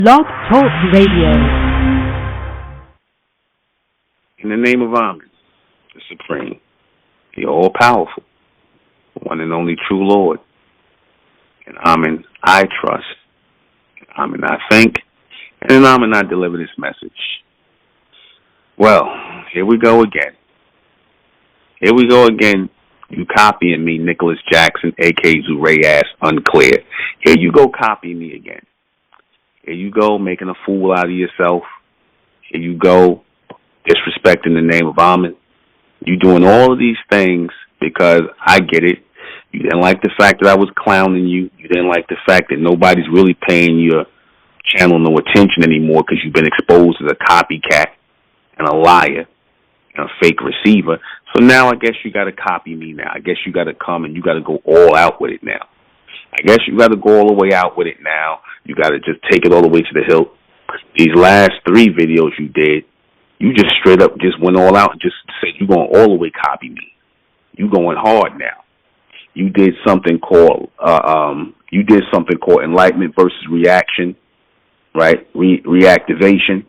Blog Talk Radio. In the name of Amen, the Supreme, the All-Powerful, the one and only true Lord. In Amen, I trust. In Amen, I think. And in Amen, I deliver this message. Well, here we go again. Here we go again. You copying me, Nicholas Jackson, a.k.a. Zzurayass, Unclear. Here you go copying me again. Here you go making a fool out of yourself. Here you go disrespecting the name of Amen. You doing all of these things because I get it. You didn't like the fact that I was clowning you. You didn't like the fact that nobody's really paying your channel no attention anymore because you've been exposed as a copycat and a liar and a fake receiver. So now I guess you got to copy me now. I guess you got to come and you got to go all out with it now. I guess you got to go all the way out with it now. You got to just take it all the way to the hilt. These last 3 videos you did, you just straight up just went all out and just said you're going all the way copy me. You going hard now. You did something called enlightenment versus reaction, right? Reactivation.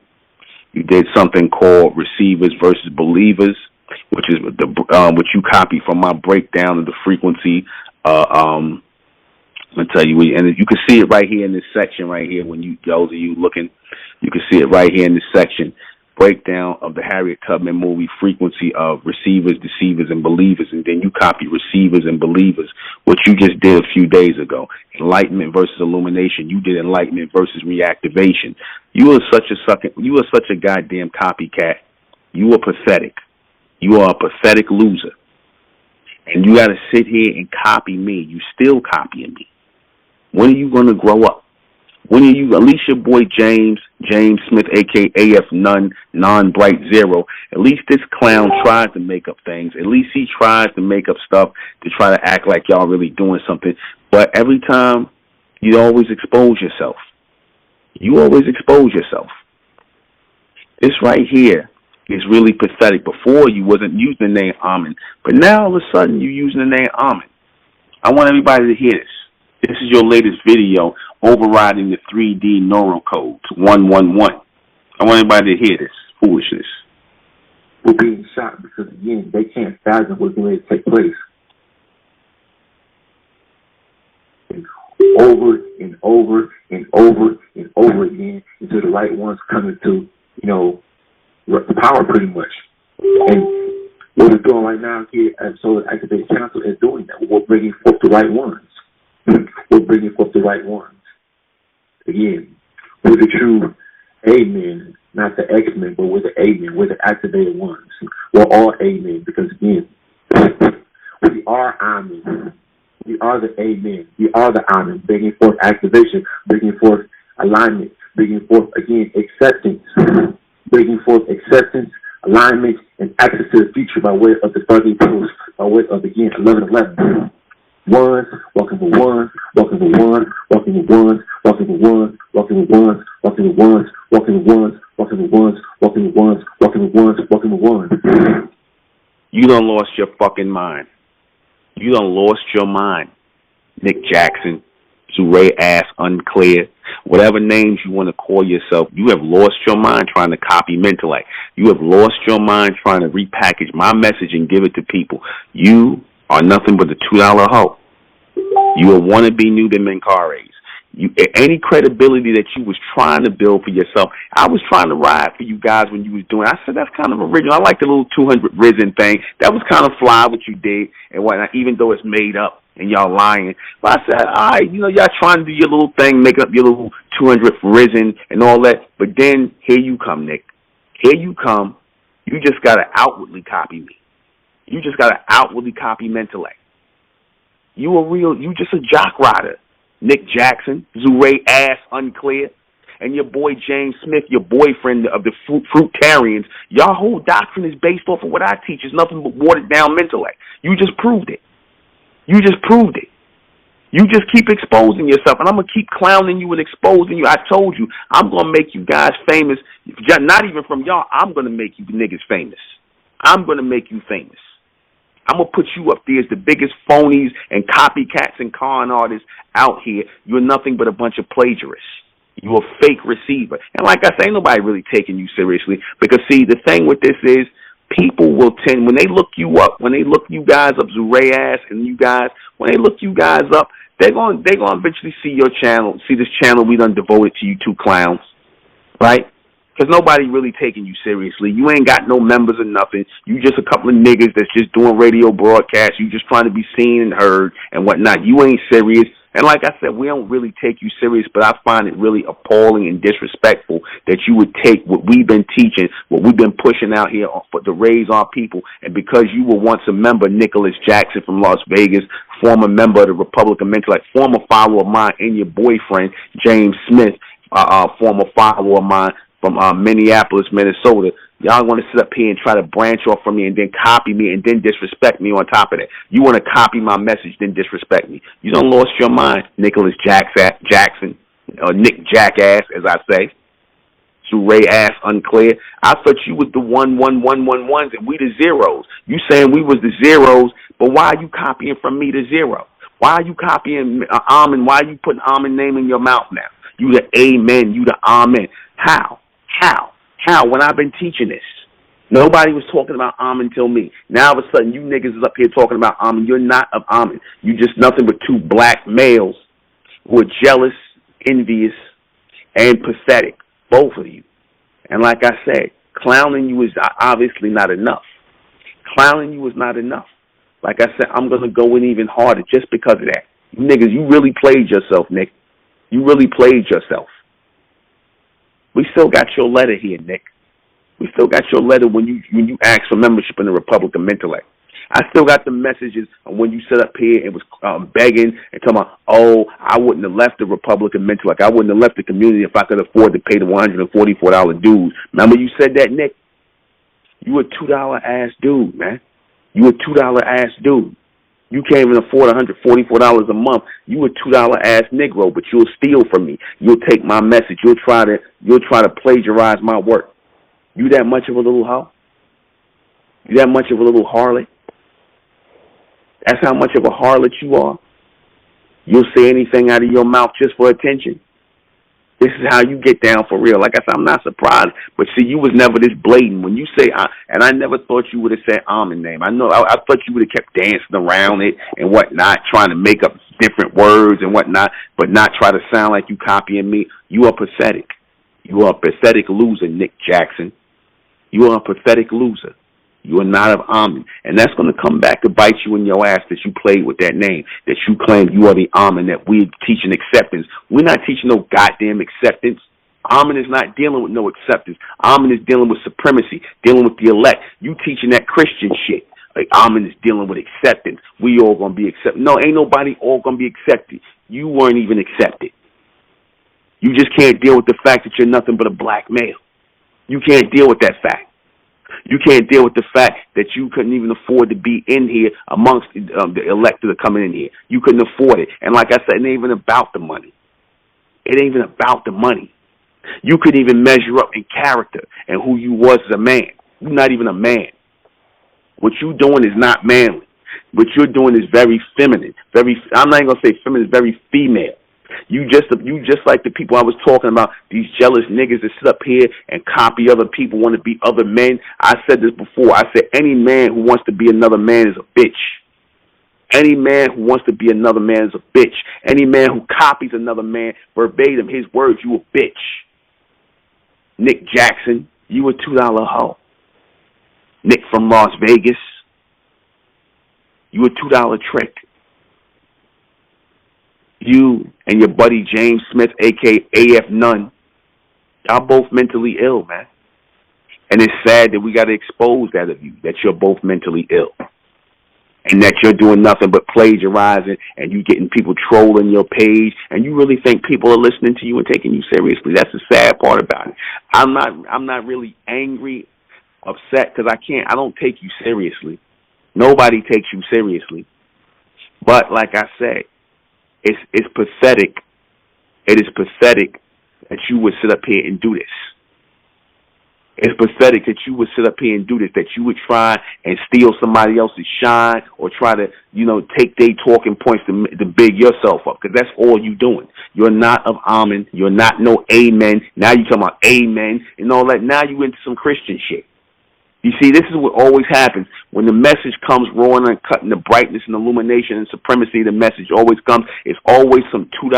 You did something called receivers versus believers, which is which you copied from my breakdown of the frequency. I'm gonna tell you, and you can see it right here in this section right here. When those of you looking, you can see it right here in this section. Breakdown of the Harriet Tubman movie, frequency of receivers, deceivers, and believers, and then you copy receivers and believers, which you just did a few days ago. Enlightenment versus illumination. You did enlightenment versus reactivation. You are such a goddamn copycat. You are pathetic. You are a pathetic loser. And you got to sit here and copy me. You still copying me. When are you going to grow up? When are you, at least your boy James Smith, a.k.a. AF Non-Bright Zero, at least this clown tried to make up things. At least he tries to make up stuff to try to act like y'all really doing something. But every time, you always expose yourself. You always expose yourself. This right here is really pathetic. Before, you wasn't using the name Amen. But now, all of a sudden, you're using the name Amen. I want everybody to hear this. This is your latest video overriding the 3D neural codes, 111. I want everybody to hear this foolishness. We're being shot because, again, they can't fathom what's going to take place. And over and over and over and over again until the right ones come into, the power pretty much. And what we're doing right now here at Solar Activated Council is doing that. We're bringing forth the right ones. We're bringing forth the right ones. Again, we're the true Amen, not the X-Men, but we're the Amen. We're the activated ones. We're all Amen because, again, we are Amen. We are the Amen. We are the Amen, bringing forth activation, bringing forth alignment, bringing forth, again, acceptance, bringing forth acceptance, alignment, and access to the future by way of the 30 tools, by way of, again, 1111. Ones, walking with ones, walking with ones, walking with ones, walking with ones, walking with ones, walking with ones, walking with ones, walking with ones, walking with ones, walking with ones, walking with ones. You done lost your fucking mind. You done lost your mind. Nick Jackson, Zzurayass, Unclear, whatever names you want to call yourself, you have lost your mind trying to copy Mentellect. You have lost your mind trying to repackage my message and give it to people. You are nothing but a $2 hoe. You are wannabe Newton Menkares. Any credibility that you was trying to build for yourself, I was trying to ride for you guys when you was doing it. I said, that's kind of original. I like the little 200 risen thing. That was kind of fly what you did and whatnot, even though it's made up and y'all lying. But I said, all right, y'all trying to do your little thing, make up your little 200 risen and all that. But then here you come, Nick. Here you come. You just got to outwardly copy me. You just got to outwardly copy Mentellect. You just a jock rider. Nick Jackson, Zzurayass, Unclear, and your boy James Smith, your boyfriend of the fruitarians. Y'all whole doctrine is based off of what I teach. It's nothing but watered down Mentellect. You just proved it. You just proved it. You just keep exposing yourself, and I'm going to keep clowning you and exposing you. I told you, I'm going to make you guys famous. Not even from y'all. I'm going to make you niggas famous. I'm going to make you famous. I'm going to put you up there as the biggest phonies and copycats and con artists out here. You're nothing but a bunch of plagiarists. You a fake receiver. And like I say, ain't nobody really taking you seriously. Because, see, the thing with this is people will tend, when they look you up, when they look you guys up, Zzurayass and you guys, when they look you guys up, they're going to eventually see your channel, see this channel we done devoted to you two clowns, right? Because nobody really taking you seriously. You ain't got no members or nothing. You just a couple of niggas that's just doing radio broadcasts. You just trying to be seen and heard and whatnot. You ain't serious. And like I said, we don't really take you serious, but I find it really appalling and disrespectful that you would take what we've been teaching, what we've been pushing out here to raise our people, and because you were once a member, Nicholas Jackson from Las Vegas, former member of the Republican Mentellect, former follower of mine, and your boyfriend, James Smith, former follower of mine from Minneapolis, Minnesota, y'all want to sit up here and try to branch off from me and then copy me and then disrespect me on top of that. You want to copy my message, then disrespect me. You done lost your mind, Nicholas Jackson, or Nick Jackass, as I say. Zzurayass, Unclear. I thought you was the 11111s and we the zeros. You saying we was the zeros, but why are you copying from me the zero? Why are you copying Amen? Why are you putting Amen name in your mouth now? You the Amen, you the Amen. How? When I've been teaching this, nobody was talking about Amen till me. Now all of a sudden, you niggas is up here talking about Amen. You're not of Amen. You just nothing but two black males who are jealous, envious, and pathetic. Both of you. And like I said, clowning you is obviously not enough. Clowning you is not enough. Like I said, I'm going to go in even harder just because of that. You niggas, you really played yourself, Nick. You really played yourself. We still got your letter here, Nick. We still got your letter when you asked for membership in the Republican Mentellect. I still got the messages when you set up here and was begging and talking about, oh, I wouldn't have left the Republican Mentellect. I wouldn't have left the community if I could afford to pay the $144 dues. Remember you said that, Nick? You a $2 ass dude, man. You a $2 ass dude. You can't even afford $144 a month. You a $2 ass Negro, but you'll steal from me. You'll take my message. You'll try to plagiarize my work. You that much of a little hoe? You that much of a little harlot? That's how much of a harlot you are? You'll say anything out of your mouth just for attention. This is how you get down for real. Like I said, I'm not surprised. But see, you was never this blatant. When you say, and I never thought you would have said Amen name. I thought you would have kept dancing around it and whatnot, trying to make up different words and whatnot, but not try to sound like you copying me. You are pathetic. You are a pathetic loser, Nick Jackson. You are a pathetic loser. You are not of Amen. And that's going to come back to bite you in your ass that you played with that name, that you claim you are the Amen, that we're teaching acceptance. We're not teaching no goddamn acceptance. Amen is not dealing with no acceptance. Amen is dealing with supremacy, dealing with the elect. You teaching that Christian shit. Like Amen is dealing with acceptance. We all going to be accepted. No, ain't nobody all going to be accepted. You weren't even accepted. You just can't deal with the fact that you're nothing but a black male. You can't deal with that fact. You can't deal with the fact that you couldn't even afford to be in here amongst the elected that are coming in here. You couldn't afford it. And like I said, it ain't even about the money. It ain't even about the money. You couldn't even measure up in character and who you was as a man. You're not even a man. What you're doing is not manly. What you're doing is very feminine. I'm not even going to say feminine, it's very female. You just like the people I was talking about, these jealous niggas that sit up here and copy other people, want to be other men. I said this before. I said any man who wants to be another man is a bitch. Any man who wants to be another man is a bitch. Any man who copies another man verbatim, his words, you a bitch. Nick Jackson, you a $2 hoe. Nick from Las Vegas, you a $2 trick. You and your buddy James Smith, a.k.a. AF Nunn, y'all both mentally ill, man. And it's sad that we got to expose that of you, that you're both mentally ill. And that you're doing nothing but plagiarizing and you getting people trolling your page and you really think people are listening to you and taking you seriously. That's the sad part about it. I'm not really angry, upset, because I don't take you seriously. Nobody takes you seriously. But like I said, it's pathetic. It is pathetic that you would sit up here and do this. It's pathetic that you would sit up here and do this, that you would try and steal somebody else's shine or try to, take their talking points to big yourself up, because that's all you doing. You're not of Amen. You're not no amen. Now you talking about amen and all that. Now you into some Christian shit. You see, this is what always happens. When the message comes raw and uncut, and the brightness and illumination and supremacy, the message always comes. It's always some $2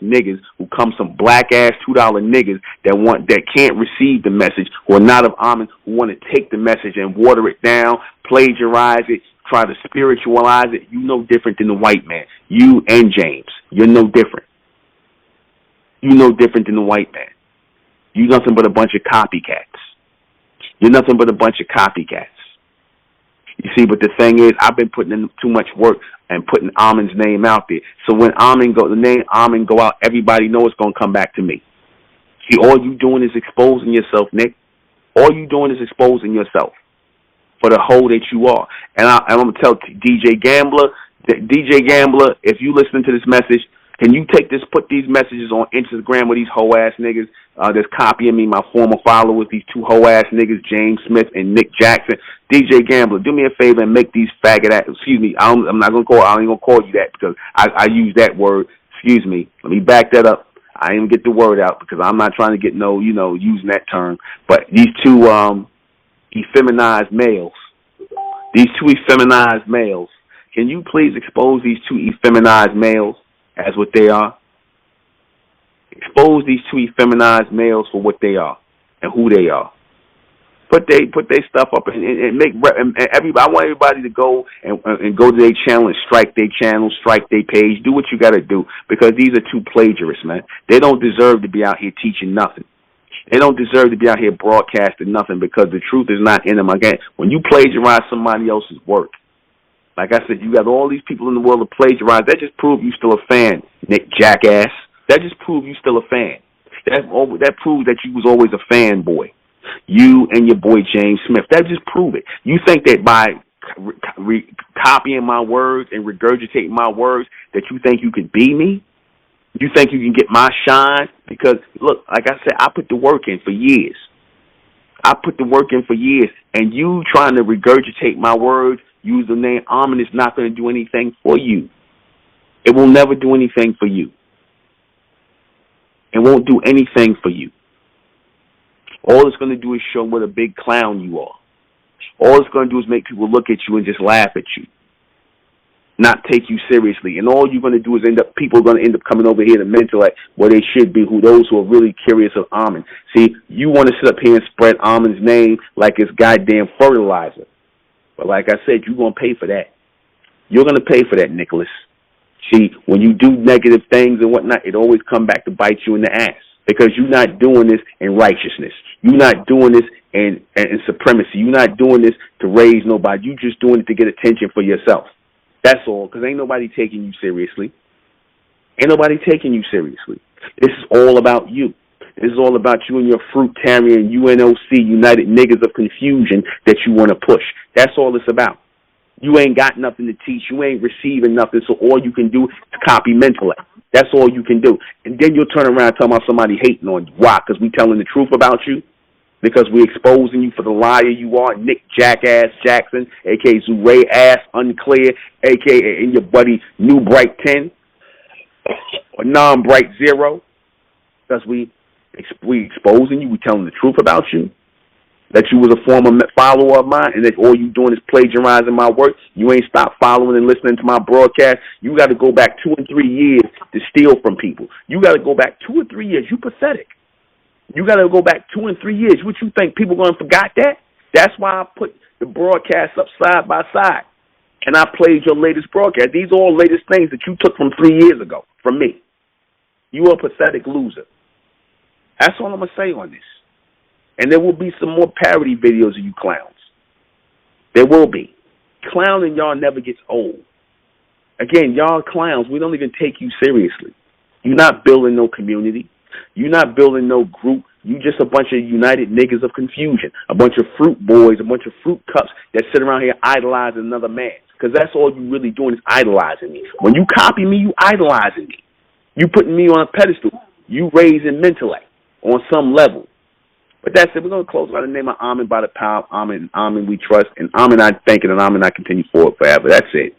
niggas who come, some black $2 niggas that can't receive the message, who are not of Amen, who want to take the message and water it down, plagiarize it, try to spiritualize it. You no different than the white man. You and James, you're no different. You no different than the white man. You nothing but a bunch of copycats. You're nothing but a bunch of copycats. You see, but the thing is, I've been putting in too much work and putting Amen's name out there. So when the name Amen go out, everybody knows it's going to come back to me. See, all you doing is exposing yourself, Nick. All you doing is exposing yourself for the hoe that you are. And I'm going to tell DJ Gambler, if you listen to this message, can you put these messages on Instagram with these hoe-ass niggas that's copying me, my former followers, these two hoe-ass niggas, James Smith and Nick Jackson. DJ Gambler, do me a favor and make these excuse me, I ain't going to call you that because I use that word. Excuse me. Let me back that up. I didn't get the word out because I'm not trying to get using that term. But these two effeminized males, can you please expose these two effeminized males as what they are? Expose these two effeminized males for what they are and who they are. Put their stuff up and make everybody. I want everybody to go and go to their channel and strike their channel, strike their page. Do what you got to do, because these are two plagiarists, man. They don't deserve to be out here teaching nothing. They don't deserve to be out here broadcasting nothing, because the truth is not in them. Again, when you plagiarize somebody else's work, like I said, you got all these people in the world to plagiarize. That just proves you still a fan, Nick Jackass. That just proves you still a fan. That proves that you was always a fanboy. You and your boy James Smith. That just prove it. You think that by copying my words and regurgitating my words that you think you can be me? You think you can get my shine? Because, look, like I said, I put the work in for years. And you trying to regurgitate my words, use the name Amen, is not going to do anything for you. It will never do anything for you. It won't do anything for you. All it's going to do is show what a big clown you are. All it's going to do is make people look at you and just laugh at you, not take you seriously. And all you're going to do is people are going to end up coming over here to Mentellect, where they should be, those who are really curious of Amen. See, you want to sit up here and spread Amen's name like it's goddamn fertilizer. But like I said, you're going to pay for that. You're going to pay for that, Nicholas. See, when you do negative things and whatnot, it always come back to bite you in the ass, because you're not doing this in righteousness. You're not doing this in supremacy. You're not doing this to raise nobody. You're just doing it to get attention for yourself. That's all, because ain't nobody taking you seriously. Ain't nobody taking you seriously. This is all about you. This is all about you and your fruitarian UNOC, United Niggas of Confusion, that you want to push. That's all it's about. You ain't got nothing to teach. You ain't receiving nothing, so all you can do is copy Mentellect. That's all you can do. And then you'll turn around and tell about somebody hating on you. Why? Because we telling the truth about you? Because we exposing you for the liar you are, Nick Jackass Jackson, a.k.a. Zzurayass, Unclear, a.k.a. and your buddy New Bright 10 or Non-Bright 0. Because we exposing you, we telling the truth about you. That you was a former follower of mine, and that all you doing is plagiarizing my work. You ain't stopped following and listening to my broadcast. You got to go back 2 and 3 years to steal from people. You got to go back 2 or 3 years. You pathetic. You got to go back 2 and 3 years. What you think, people going to forget that? That's why I put the broadcast up side by side, and I played your latest broadcast. These are all latest things that you took from 3 years ago from me. You are a pathetic loser. That's all I'm going to say on this. And there will be some more parody videos of you clowns. There will be. Clowning y'all never gets old. Again, y'all clowns, we don't even take you seriously. You're not building no community. You're not building no group. You just a bunch of United Niggas of Confusion. A bunch of fruit boys, a bunch of fruit cups that sit around here idolizing another man. Because that's all you really doing is idolizing me. When you copy me, you idolizing me. You putting me on a pedestal. You raising Mentellect on some level. But that's it. We're going to close by the name of Amen, by the power of Amen, and Amen we trust, and Amen I thank it, and Amen I continue forward forever. That's it.